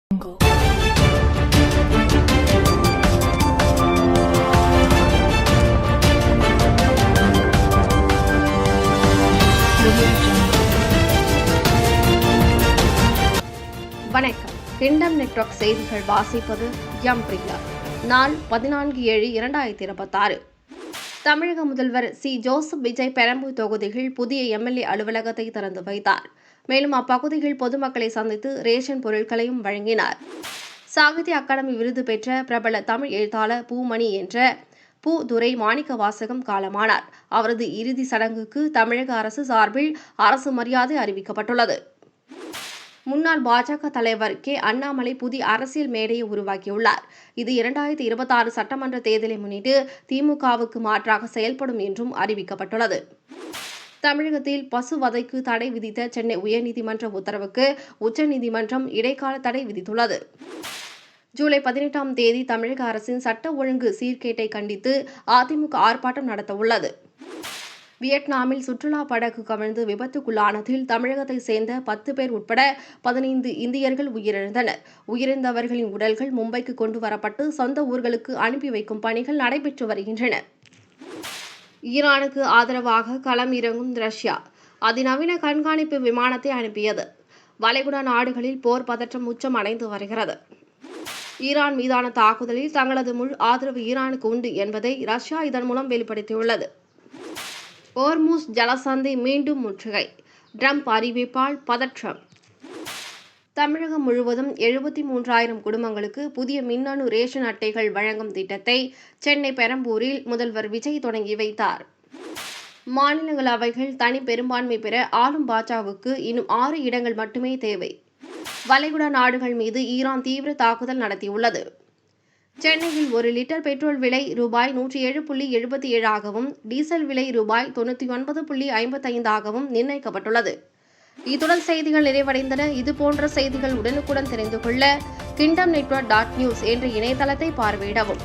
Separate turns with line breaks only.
வணக்கம். Kingdom network செய்திகள் வாசிப்பது எம் பிரியா. நாள் 14/7/2026. தமிழக முதல்வர் சி. ஜோசப் விஜய் பெரம்பூர் தொகுதியில் புதிய எம்எல்ஏ அலுவலகத்தை திறந்து வைத்தார். மேலும் அப்பகுதியில் பொதுமக்களை சந்தித்து ரேஷன் பொருட்களையும் வழங்கினார். சாகித்ய அகாடமி விருது பெற்ற பிரபல தமிழ் எழுத்தாளர் பூமணி என்ற பூ. துரை மாணிக்கவாசகம் காலமானார். அவரது இறுதி சடங்குக்கு தமிழக அரசு சார்பில் அரசு மரியாதை அறிவிக்கப்பட்டுள்ளது. முன்னாள் பாஜக தலைவர் கே. அண்ணாமலை புதிய அரசியல் மேடையை உருவாக்கியுள்ளார். இது 2026 சட்டமன்ற தேர்தலை முன்னிட்டு திமுகவுக்கு மாற்றாக செயல்படும் என்றும் அறிவிக்கப்பட்டுள்ளது. தமிழகத்தில் பசுவதைக்கு தடை விதித்த சென்னை உயர்நீதிமன்ற உத்தரவுக்கு உச்சநீதிமன்றம் இடைக்கால தடை விதித்துள்ளது. ஜூலை 18ஆம் தேதி தமிழக அரசின் சட்ட ஒழுங்கு சீர்கேட்டை கண்டித்து அதிமுக ஆர்ப்பாட்டம் நடத்தவுள்ளது. வியட்நாமில் சுற்றுலா படகு கவிழ்ந்து விபத்துக்குள்ளானதில் தமிழகத்தை சேர்ந்த 10 பேர் உட்பட 15 இந்தியர்கள் உயிரிழந்தனர். உயிரிழந்தவர்களின் உடல்கள் மும்பைக்கு கொண்டு வரப்பட்டு சொந்த ஊர்களுக்கு அனுப்பி வைக்கும் பணிகள் நடைபெற்று வருகின்றன. ஈரானுக்கு ஆதரவாக களம் இறங்கும் ரஷ்யா அதிநவீன கண்காணிப்பு விமானத்தை அனுப்பியது. வளைகுடா நாடுகளில் போர் பதற்றம் உச்சம் அடைந்து வருகிறது. ஈரான் மீதான தாக்குதலில் தங்களது முழு ஆதரவு ஈரானுக்கு உண்டு என்பதை ரஷ்யா இதன் மூலம் வெளிப்படுத்தியுள்ளது. ஓர்மூஸ் ஜலசந்தை மீண்டும் முற்றுகை. ட்ரம்ப் அறிவிப்பால் பதற்றம். தமிழகம் முழுவதும் 73,000 குடும்பங்களுக்கு புதிய மின்னணு ரேஷன் அட்டைகள் வழங்கும் திட்டத்தை சென்னை பெரம்பூரில் முதல்வர் விஜய் தொடங்கி வைத்தார். மாநிலங்களவைகள் தனி பெரும்பான்மை பெற ஆளும் பாஜகவுக்கு இன்னும் 6 இடங்கள் மட்டுமே தேவை. வளைகுடா நாடுகள் மீது ஈரான் தீவிர தாக்குதல் நடத்தியுள்ளது. சென்னையில் 1 லிட்டர் பெட்ரோல் விலை ரூபாய் 107.77 டீசல் விலை ரூபாய் 99.55 நிர்ணயிக்கப்பட்டுள்ளது. இத்துடன் செய்திகள் நிறைவடைந்தன. இதுபோன்ற செய்திகள் உடனுக்குடன் தெரிந்து கொள்ள kingdomnetwork.news என்ற இணையதளத்தை பார்வையிடவும்.